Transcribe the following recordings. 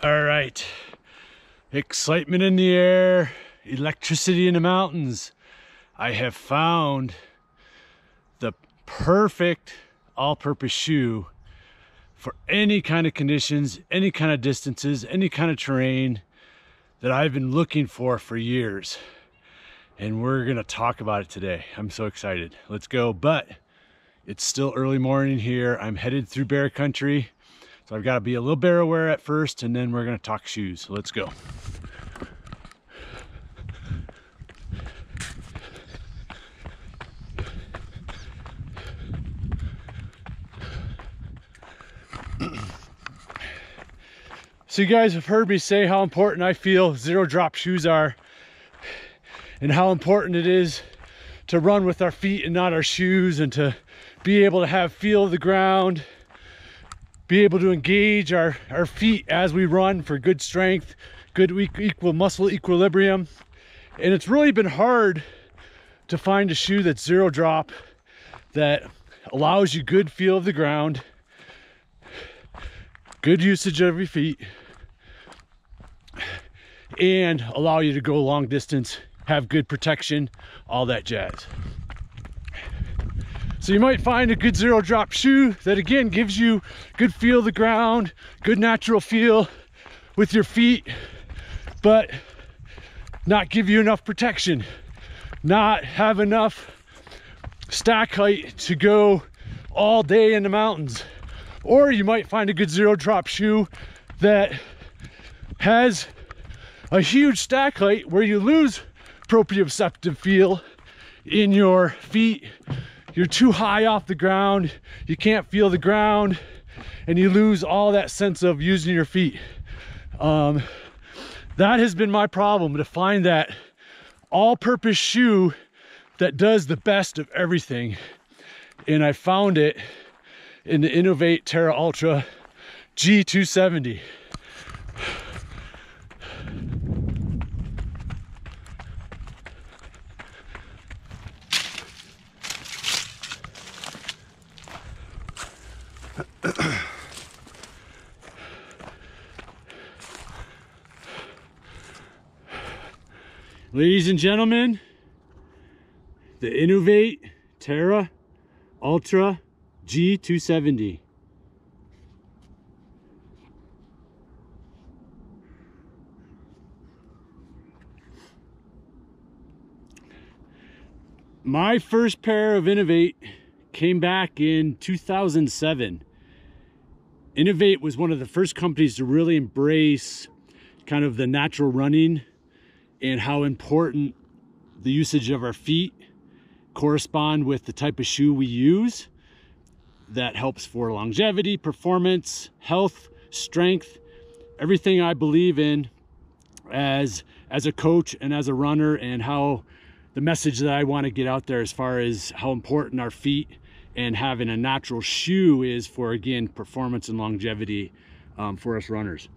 All right, excitement in the air, electricity in the mountains. I have found the perfect all-purpose shoe for any kind of conditions, any kind of distances, any kind of terrain that I've been looking for years. And we're gonna talk about it today. I'm so excited. Let's go. But it's still early morning here. I'm headed through bear country. So I've got to be a little bear aware at first, and then we're going to talk shoes. So let's go. So you guys have heard me say how important I feel zero drop shoes are, and how important it is to run with our feet and not our shoes, and to be able to have feel of the ground, be able to engage our feet as we run for good strength, good equal muscle equilibrium. And it's really been hard to find a shoe that's zero drop, that allows you good feel of the ground, good usage of your feet, and allow you to go long distance, have good protection, all that jazz. So you might find a good zero drop shoe that again gives you good feel of the ground, good natural feel with your feet, but not give you enough protection, not have enough stack height to go all day in the mountains. Or you might find a good zero drop shoe that has a huge stack height where you lose proprioceptive feel in your feet. You're too high off the ground, you can't feel the ground, and you lose all that sense of using your feet. That has been my problem, to find that all-purpose shoe that does the best of everything. And I found it in the Inov8 TerraUltra G270. Ladies and gentlemen, the Inov8 TerraUltra G270. My first pair of Inov8 came back in 2007. Inov8 was one of the first companies to really embrace kind of the natural running and how important the usage of our feet correspond with the type of shoe we use. That helps for longevity, performance, health, strength, everything I believe in as a coach and as a runner, and how the message that I want to get out there as far as how important our feet and having a natural shoe is for, again, performance and longevity for us runners.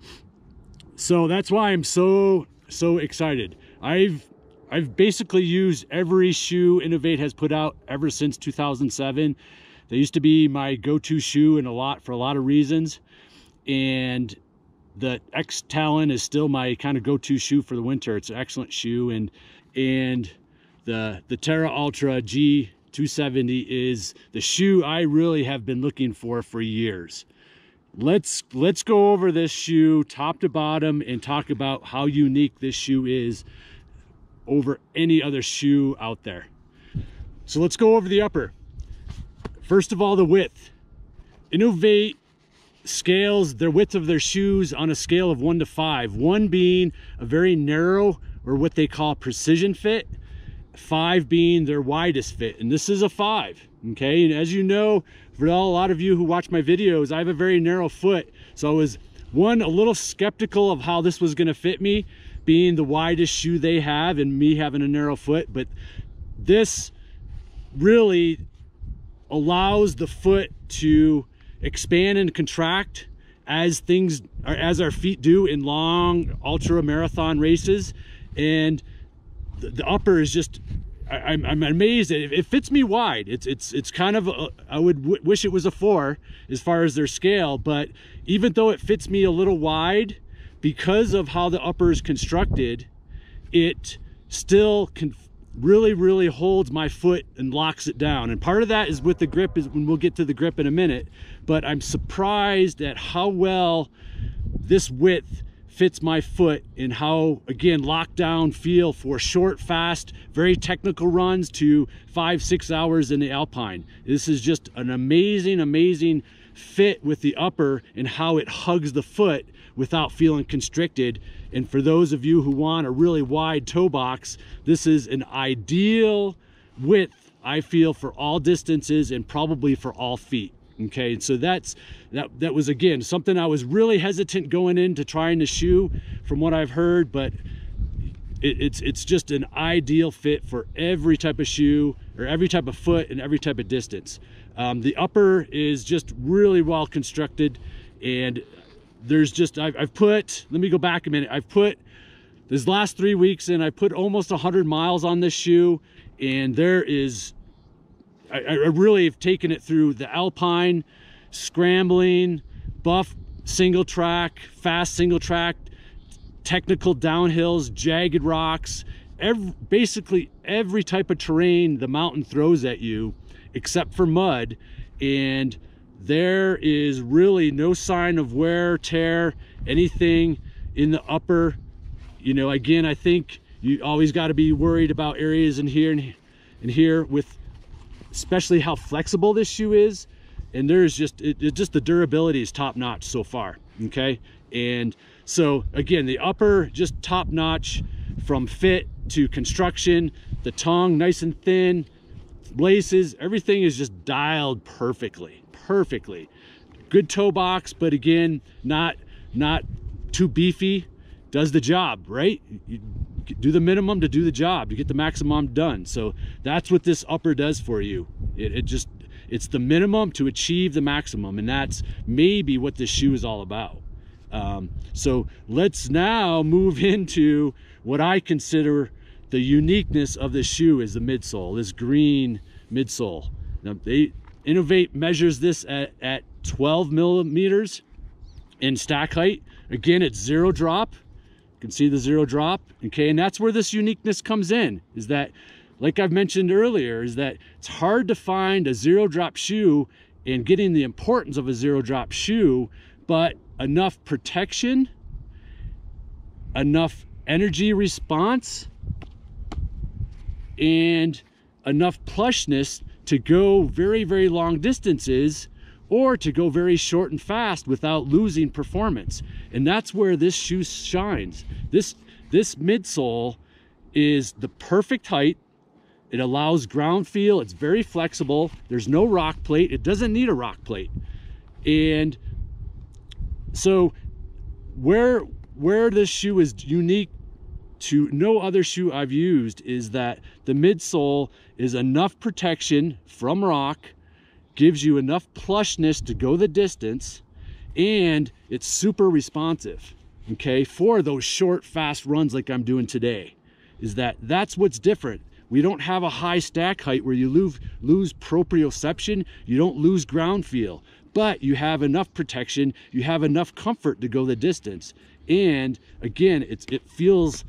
So that's why I'm so excited. I've basically used every shoe Inov8 has put out ever since 2007. They used to be my go-to shoe for a lot of reasons, and the X Talon is still my kind of go-to shoe for the winter. It's an excellent shoe, and the TerraUltra G270 is the shoe I really have been looking for years. Let's go over this shoe top to bottom and talk about how unique this shoe is over any other shoe out there. So let's go over the upper. First of all, the width. Inov8 scales their width of their shoes on a scale of 1 to 5. 1 being a very narrow, or what they call precision fit, 5 being their widest fit, and this is a 5. Okay, and as you know, for a lot of you who watch my videos, I have a very narrow foot, so I was a little skeptical of how this was going to fit me, being the widest shoe they have and me having a narrow foot. But this really allows the foot to expand and contract as our feet do in long ultra marathon races. And the upper is just, I'm amazed. It fits me wide. It's kind of I would wish it was a 4 as far as their scale, but even though it fits me a little wide, because of how the upper is constructed, it still can really holds my foot and locks it down. And part of that is with the grip, is when we'll get to the grip in a minute, but I'm surprised at how well this width fits my foot and how, again, lockdown feel for short, fast, very technical runs to 5-6 hours in the Alpine. This is just an amazing fit with the upper and how it hugs the foot without feeling constricted. And for those of you who want a really wide toe box, this is an ideal width, I feel, for all distances and probably for all feet. Okay, so that was, again, something I was really hesitant going into trying the shoe from what I've heard, but it's just an ideal fit for every type of shoe or every type of foot and every type of distance. The upper is just really well constructed, and there's just, I've put, let me go back a minute, I've put this last 3 weeks in, I put almost 100 miles on this shoe, and there is, I really have taken it through the Alpine, scrambling, buff single track, fast single track, technical downhills, jagged rocks, basically every type of terrain the mountain throws at you except for mud. And there is really no sign of wear, tear, anything in the upper. You know, again, I think you always got to be worried about areas in here and here with especially how flexible this shoe is. And there's just, just the durability is top notch so far. Okay. And so again, the upper just top notch from fit to construction, the tongue nice and thin, laces, everything is just dialed perfectly. Good toe box, but again, not too beefy. Does the job, right? You do the minimum to do the job, to get the maximum done. So that's what this upper does for you. It's the minimum to achieve the maximum, and that's maybe what this shoe is all about. So let's now move into what I consider the uniqueness of this shoe is the midsole, this green midsole. Now, Inov8 measures this at 12 millimeters in stack height. Again, it's zero drop. You can see the zero drop. Okay, and that's where this uniqueness comes in, is that, like I've mentioned earlier, is that it's hard to find a zero drop shoe and getting the importance of a zero drop shoe, but enough protection, enough energy response, and enough plushness to go very long distances, or to go very short and fast without losing performance. And that's where this shoe shines. This midsole is the perfect height. It allows ground feel. It's very flexible. There's no rock plate. It doesn't need a rock plate. And so where this shoe is unique to no other shoe I've used is that the midsole is enough protection from rock, gives you enough plushness to go the distance, and it's super responsive, okay, for those short, fast runs like I'm doing today. That's what's different. We don't have a high stack height where you lose proprioception, you don't lose ground feel, but you have enough protection, you have enough comfort to go the distance. And again, it feels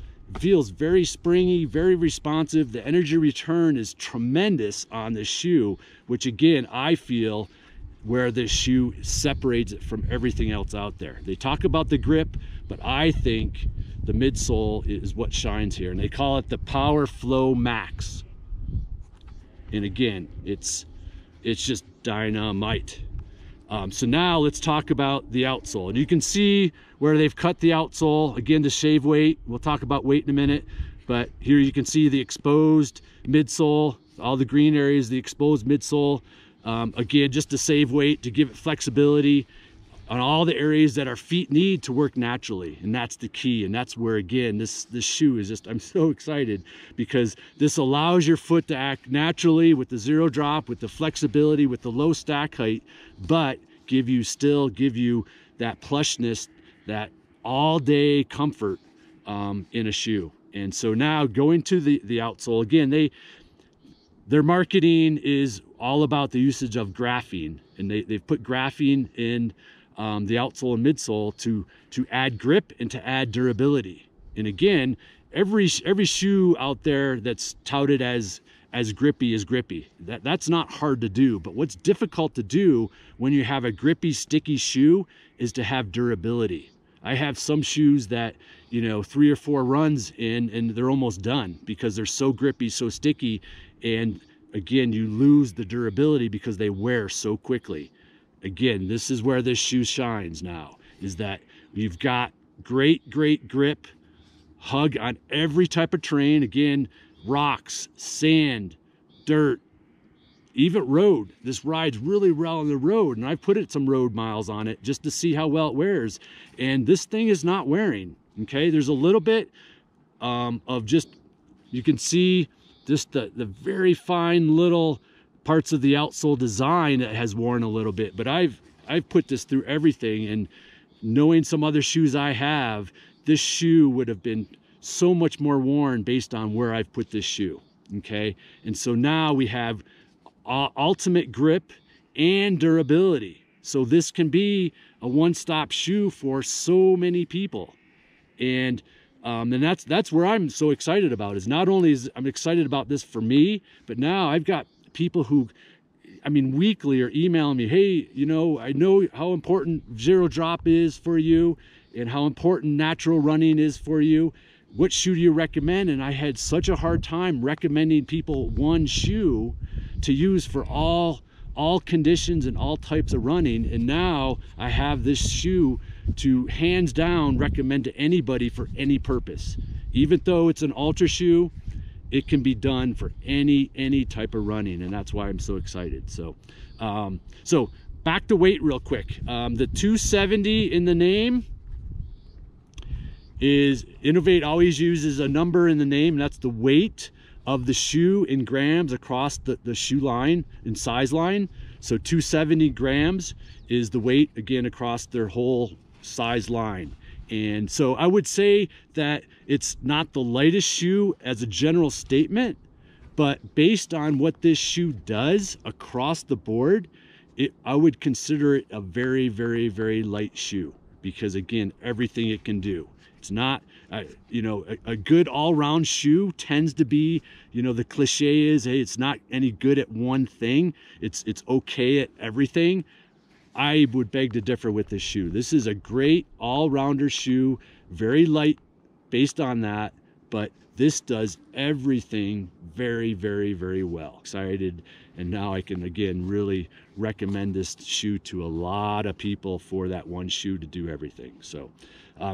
very springy, very responsive. The energy return is tremendous on this shoe, which again, I feel where this shoe separates it from everything else out there. They talk about the grip, but I think the midsole is what shines here, and they call it the Power Flow Max. And again, it's just dynamite. So now let's talk about the outsole. And you can see where they've cut the outsole, again, to shave weight. We'll talk about weight in a minute, but here you can see the exposed midsole, all the green areas, the exposed midsole. Again, just to save weight, to give it flexibility on all the areas that our feet need to work naturally. And that's the key. And that's where, again, this shoe is just, I'm so excited because this allows your foot to act naturally with the zero drop, with the flexibility, with the low stack height, but still give you that plushness, that all day comfort in a shoe. And so now going to the outsole, again, their marketing is all about the usage of graphene, and they've put graphene in the outsole and midsole to add grip and to add durability. And again, every shoe out there that's touted as grippy is grippy. That's not hard to do, but what's difficult to do when you have a grippy, sticky shoe is to have durability. I have some shoes that, you know, 3 or 4 runs in and they're almost done because they're so grippy, so sticky. And again, you lose the durability because they wear so quickly. Again, this is where this shoe shines now, is that you've got great grip, hug on every type of terrain. Again, rocks, sand, dirt, even road. This rides really well on the road, and I've put some road miles on it just to see how well it wears. And this thing is not wearing, okay? There's a little bit of just, you can see just the very fine little parts of the outsole design that has worn a little bit, but I've put this through everything, and knowing some other shoes I have, this shoe would have been so much more worn based on where I've put this shoe, okay? And so now we have ultimate grip and durability. So this can be a one-stop shoe for so many people. And that's where I'm so excited about, is not only is I'm excited about this for me, but now I've got people who, I mean, weekly are emailing me, hey, you know, I know how important zero drop is for you and how important natural running is for you. What shoe do you recommend? And I had such a hard time recommending people one shoe to use for all conditions and all types of running. And now I have this shoe to hands down recommend to anybody for any purpose. Even though it's an ultra shoe, it can be done for any type of running, and that's why I'm so excited. So so back to weight real quick. The 270 in the name is, Inov8 always uses a number in the name, and that's the weight of the shoe in grams across the shoe line and size line. So 270 grams is the weight, again, across their whole size line. And so I would say that it's not the lightest shoe as a general statement, but based on what this shoe does across the board, I would consider it a very light shoe, because again, everything it can do. It's not, you know, a good all-round shoe tends to be, you know, the cliche is, hey, it's not any good at one thing. It's okay at everything. I would beg to differ with this shoe. This is a great all-rounder shoe, very light based on that, but this does everything very well. Excited, and now I can again really recommend this shoe to a lot of people for that one shoe to do everything. So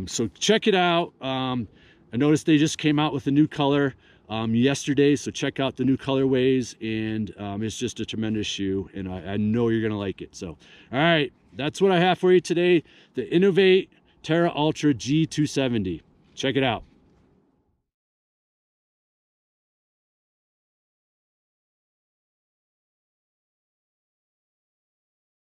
so check it out. I noticed they just came out with a new color yesterday, so check out the new colorways, and it's just a tremendous shoe, and I know you're gonna like it. So all right, that's what I have for you today, the Inov8 TerraUltra G270. Check it out.